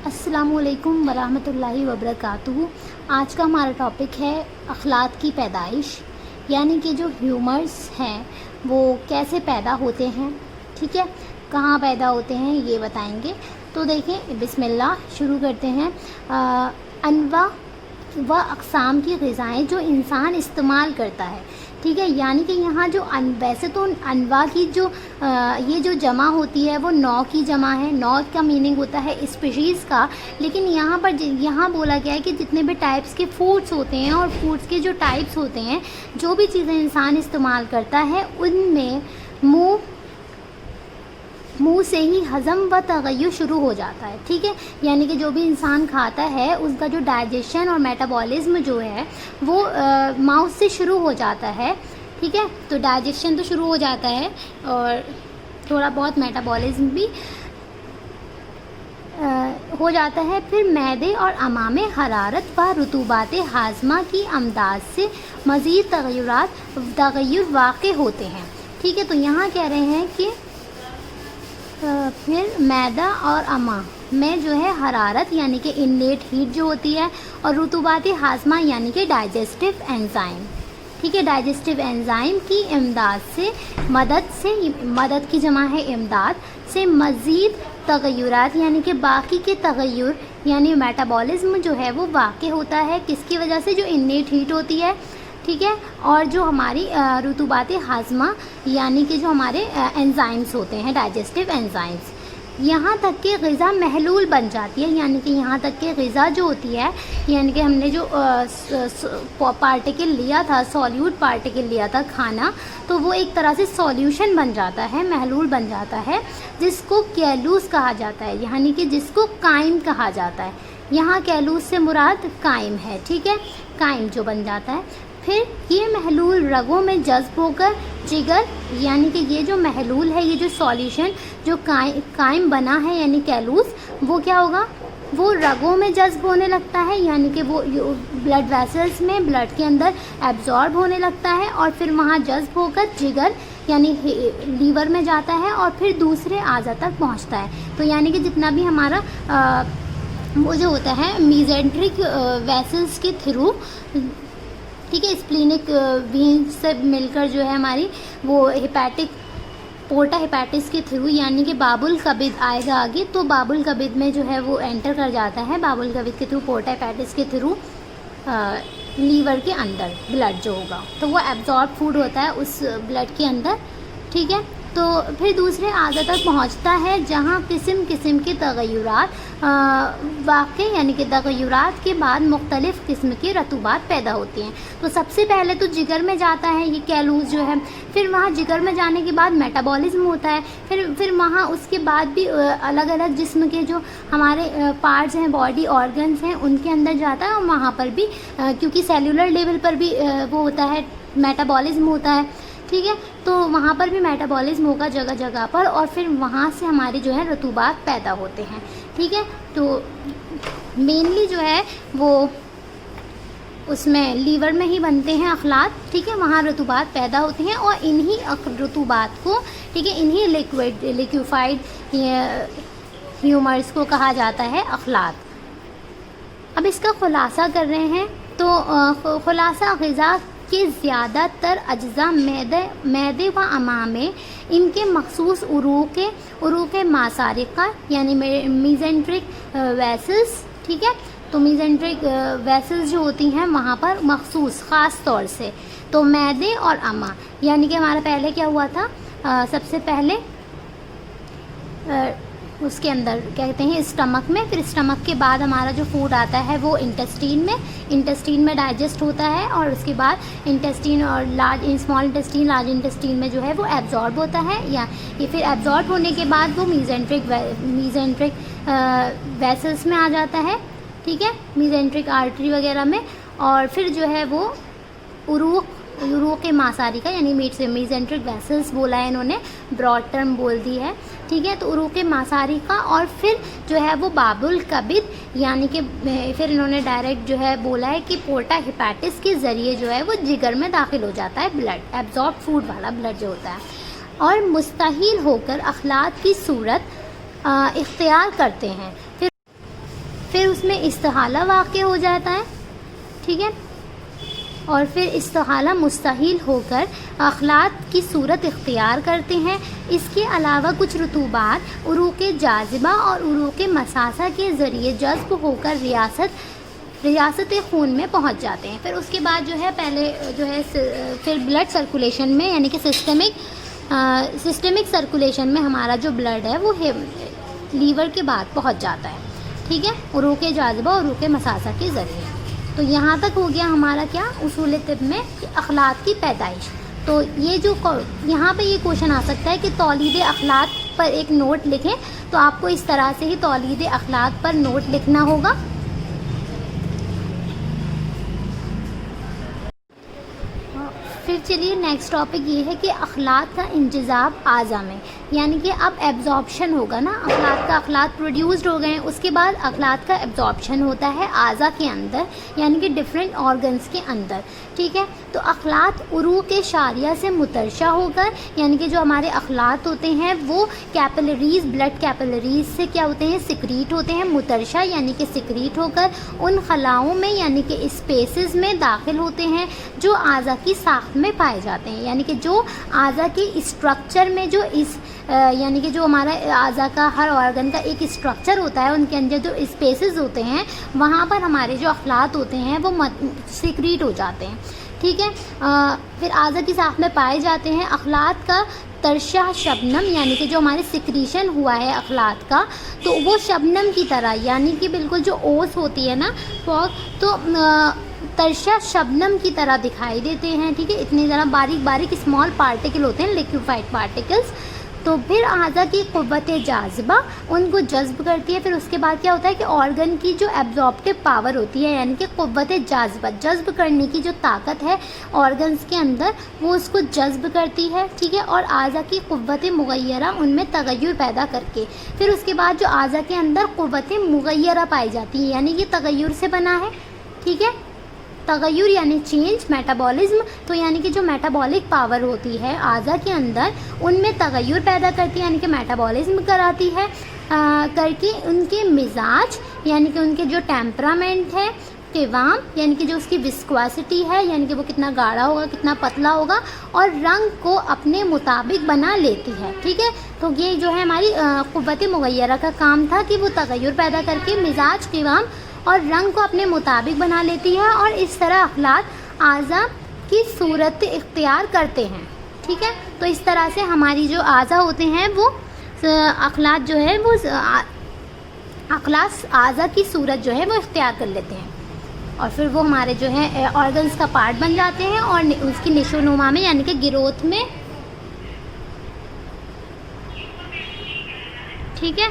अस्सलामु अलैकुम वरहमतुल्लाहि वबरकातुहू। आज का हमारा टॉपिक है अखलाक की पैदाइश, यानी कि जो ह्यूमर्स हैं वो कैसे पैदा होते हैं, ठीक है, कहाँ पैदा होते हैं ये बताएंगे। तो देखें, बिस्मिल्लाह, शुरू करते हैं। अनवा व अक़साम की ग़िज़ाएँ जो इंसान इस्तेमाल करता है, ठीक है, यानी कि यहाँ जो वैसे तो अनवा की जो ये जो जमा होती है वो नौ की जमा है। नौ का मीनिंग होता है स्पीशीज़ का, लेकिन यहाँ बोला गया है कि जितने भी टाइप्स के फूड्स होते हैं और फूड्स के जो टाइप्स होते हैं, जो भी चीज़ें इंसान इस्तेमाल करता है उनमें मुंह से ही हज़म व तग़य्युर शुरू हो जाता है, ठीक है, यानी कि जो भी इंसान खाता है उसका जो डाइजेशन और मेटाबॉलिज्म जो है वो माउथ से शुरू हो जाता है, ठीक है। तो डाइजेशन तो शुरू हो जाता है और थोड़ा बहुत मेटाबॉलिज्म भी हो जाता है। फिर मैदे और अमा में हरारत व रुतूबात हाज़मा की अमदाद से मज़ीद तग़य्युर वाक़े होते हैं, ठीक है। तो यहाँ कह रहे हैं कि फिर मैदा और अमा में जो है हरारत यानी कि इनलेट हीट जो होती है, और रुतूबात हाज़मा यानी कि डाइजेस्टिव एंजाइम, ठीक है, डाइजेस्टिव एंजाइम की इमदाद से मदद की जमा है इमदाद से मज़ीद तग़य्युरात यानी कि बाकी के तग़य्युर यानी मेटाबॉलिज्म जो है वो वाक़े होता है। किसकी वजह से? जो इनलेट हीट होती है, ठीक है, और जो हमारी रुतूबात हाज़मा यानी कि जो हमारे एंजाइम्स होते हैं, डाइजेस्टिव एंजाइम्स, यहाँ तक कि ग़िज़ा महलूल बन जाती है, यानी कि यहाँ तक कि ग़िज़ा जो होती है, यानी कि हमने जो पार्टिकल लिया था, सॉल्यूट पार्टिकल लिया था खाना, तो वो एक तरह से सॉल्यूशन बन जाता है, महलूल बन जाता है, जिसको कैलूस कहा जाता है, यानी कि जिसको कायम कहा जाता है। यहाँ कैलूस से मुराद कायम है, ठीक है, कायम जो बन जाता है। फिर ये महलूल रगों में जज्ब होकर जिगर, यानी कि ये जो महलूल है, ये जो सॉल्यूशन जो कायम बना है यानी कैलूस, वो क्या होगा, वो रगों में जज्ब होने लगता है, यानी कि वो ब्लड वेसल्स में, ब्लड के अंदर एब्जॉर्ब होने लगता है, और फिर वहाँ जज्ब होकर जिगर यानी लीवर में जाता है, और फिर दूसरे आज़ा तक पहुँचता है। तो यानी कि जितना भी हमारा वो जो होता है मीजेंट्रिक वेसल्स के थ्रू, ठीक है, स्प्लीनिक वीन्स से मिलकर जो है हमारी वो हेपेटिक पोर्टा हेपेटिस के थ्रू, यानी कि बाबुल कबिद आएगा आगे, तो बाबुल कबिद में जो है वो एंटर कर जाता है, बाबुल कबिद के थ्रू, पोर्टा हेपेटिस के थ्रू लीवर के अंदर ब्लड जो होगा, तो वो एब्जॉर्ब फूड होता है उस ब्लड के अंदर, ठीक है। तो फिर दूसरे आज़ा तक पहुँचता है, जहाँ किस्म किस्म के तग़य्युरात वाक़े यानी कि तग़य्युरात के बाद मुख्तलिफ़ किस्म के रतूबात पैदा होती हैं। तो सबसे पहले तो जिगर में जाता है ये कैलूस जो है, फिर वहाँ जिगर में जाने के बाद मेटाबॉलिज्म होता है, फिर वहाँ उसके बाद भी अलग अलग जिस्म के जो हमारे पार्ट्स हैं, बॉडी ऑर्गन्स हैं, उनके अंदर जाता है, और वहाँ पर भी क्योंकि सेलुलर लेवल पर भी वो होता है, मेटाबॉलिज्म होता है, ठीक है, तो वहाँ पर भी मेटाबॉलिज्म होगा जगह जगह पर, और फिर वहाँ से हमारे जो है रतूबात पैदा होते हैं, ठीक है। तो मेनली जो है वो उसमें लीवर में ही बनते हैं अखलाक, ठीक है, वहाँ रतूबात पैदा होते हैं, और इन्हीं रतूबात को, ठीक है, इन्हीं लिक्विफाइड ह्यूमर्स को कहा जाता है अखलाक। अब इसका खुलासा कर रहे हैं, तो खुलासा ग़िज़ा के ज़्यादातर अज्जा मैदे व अमा में इनके मखसूस उरूक़ मासारिका यानी मीजेंट्रिक वेसल्स, ठीक है, तो मीजेंट्रिक वेसल्स जो होती हैं वहाँ पर मखसूस ख़ास तौर से, तो मैदे और अमा, यानी कि हमारा पहले क्या हुआ था, सबसे पहले उसके अंदर क्या कहते हैं स्टमक में, फिर स्टमक के बाद हमारा जो फूड आता है वो इंटेस्टीन में डाइजेस्ट होता है, और उसके बाद इंटेस्टीन और स्मॉल इंटेस्टीन, लार्ज इंटेस्टीन में जो है वो एब्जॉर्ब होता है, या ये फिर एब्जॉर्ब होने के बाद वो मीजेंट्रिक वेसल्स में आ जाता है, ठीक है, मीजेंट्रिक आर्टरी वगैरह में, और फिर जो है वो उरूक़ मासारिका यानी मीजेंट्रिक वेसल्स बोला है इन्होंने, ब्रॉड टर्म बोल दी है, ठीक है, तो उरूक़ मासारिका, और फिर जो है वो बाबुल कबिद, यानी कि फिर इन्होंने डायरेक्ट जो है बोला है कि पोर्टा हेपेटिस के ज़रिए जो है वो जिगर में दाखिल हो जाता है ब्लड, एब्जॉर्ब फूड वाला ब्लड जो होता है, और मुस्तहिल होकर अखलाक की सूरत इख्तियार करते हैं। پھر اس میں استحالہ واقع ہو جاتا ہے، ٹھیک ہے، اور پھر استحالہ مستحیل ہو کر اخلاط کی صورت اختیار کرتے ہیں۔ اس کے علاوہ کچھ رطوبات عروق جاذبہ اور عروق مساسہ کے ذریعے جذب ہو کر ریاست خون میں پہنچ جاتے ہیں۔ پھر اس کے بعد جو ہے پہلے جو ہے پھر بلڈ سرکولیشن میں یعنی کہ سسٹمک سرکولیشن میں ہمارا جو بلڈ ہے وہ لیور کے بعد پہنچ جاتا ہے، ٹھیک ہے، عروق جاذبہ اور عروق مساسہ کے ذریعے۔ تو یہاں تک ہو گیا ہمارا کیا اصول طب میں اخلاط کی پیدائش۔ تو یہ جو یہاں پہ یہ کوشچن آ سکتا ہے کہ تولید اخلاط پر ایک نوٹ لکھیں، تو آپ کو اس طرح سے ہی تولید اخلاط پر نوٹ لکھنا ہوگا۔ پھر چلیے نیکسٹ ٹاپک یہ ہے کہ اخلاط کا انجذاب اعضاء میں، یعنی کہ اب ایبزارپشن ہوگا نا، اخلاط پروڈیوسڈ ہو گئے ہیں، اس کے بعد اخلاط کا ایبزارپشن ہوتا ہے اعضاء کے اندر، یعنی کہ ڈفرینٹ آرگنس کے اندر، ٹھیک ہے۔ تو اخلاط عروق شاریہ سے مترشح ہو کر، یعنی کہ جو ہمارے اخلاط ہوتے ہیں وہ کیپلریز، بلڈ کیپلریز سے کیا ہوتے ہیں، سیکریٹ ہوتے ہیں، مترشح یعنی کہ سیکریٹ ہو کر ان خلاؤں میں یعنی کہ اسپیسز میں داخل ہوتے ہیں جو اعضاء کی ساخت میں پائے جاتے ہیں، یعنی کہ جو اعضاء کے اسٹرکچر میں جو یعنی کہ جو ہمارا اعضاء کا ہر آرگن کا ایک اسٹرکچر ہوتا ہے، ان کے اندر جو اسپیسز ہوتے ہیں وہاں پر ہمارے جو اخلاط ہوتے ہیں وہ سیکریٹ ہو جاتے ہیں، ٹھیک ہے۔ پھر اعضاء کی ساخت میں پائے جاتے ہیں۔ اخلاط کا ترشح شبنم یعنی کہ جو ہمارے سیکریشن ہوا ہے اخلاط کا، تو وہ شبنم کی طرح یعنی کہ بالکل جو اوس ہوتی ہے نا تو ترشح شبنم کی طرح دکھائی دیتے ہیں، ٹھیک ہے، اتنے ذرا باریک باریک اسمال پارٹیکل ہوتے ہیں، لیکویفائڈ پارٹیکلس۔ تو پھر اعضاء کی قوت جاذبہ ان کو جذب کرتی ہے۔ پھر اس کے بعد کیا ہوتا ہے کہ آرگن کی جو ایبزارپٹیو پاور ہوتی ہے یعنی کہ قوت جاذبہ، جذب کرنے کی جو طاقت ہے آرگنس کے اندر، وہ اس کو جذب کرتی ہے، ٹھیک ہے، اور اعضاء کی قوت مغیرہ ان میں تغیر پیدا کر کے پھر اس کے بعد جو اعضاء کے اندر قوت مغیرہ پائی جاتی ہے یعنی کہ تغیر سے بنا ہے، ٹھیک ہے، تغیر یعنی چینج، میٹابولزم، تو یعنی کہ جو میٹابولک پاور ہوتی ہے اعضاء کے اندر ان میں تغیر پیدا کرتی ہے یعنی کہ میٹابولزم کراتی ہے، کر کے ان کے مزاج یعنی کہ ان کے جو ٹیمپرامنٹ ہے، قوام یعنی کہ جو اس کی وسکواسٹی ہے یعنی کہ وہ کتنا گاڑھا ہوگا کتنا پتلا ہوگا، اور رنگ کو اپنے مطابق بنا لیتی ہے، ٹھیک ہے۔ تو یہ جو ہے ہماری قوت مغیرہ کا کام تھا کہ وہ تغیر پیدا کر کے مزاج، قوام اور رنگ کو اپنے مطابق بنا لیتی ہے، اور اس طرح اخلاط اعضاء کی صورت اختیار کرتے ہیں، ٹھیک ہے۔ تو اس طرح سے ہماری جو اعضاء ہوتے ہیں وہ اخلاط جو ہے وہ اخلاط اعضاء کی صورت جو ہے وہ اختیار کر لیتے ہیں، اور پھر وہ ہمارے جو ہے آرگنس کا پارٹ بن جاتے ہیں، اور اس کی نشو و نما میں یعنی کہ گروتھ میں، ٹھیک ہے۔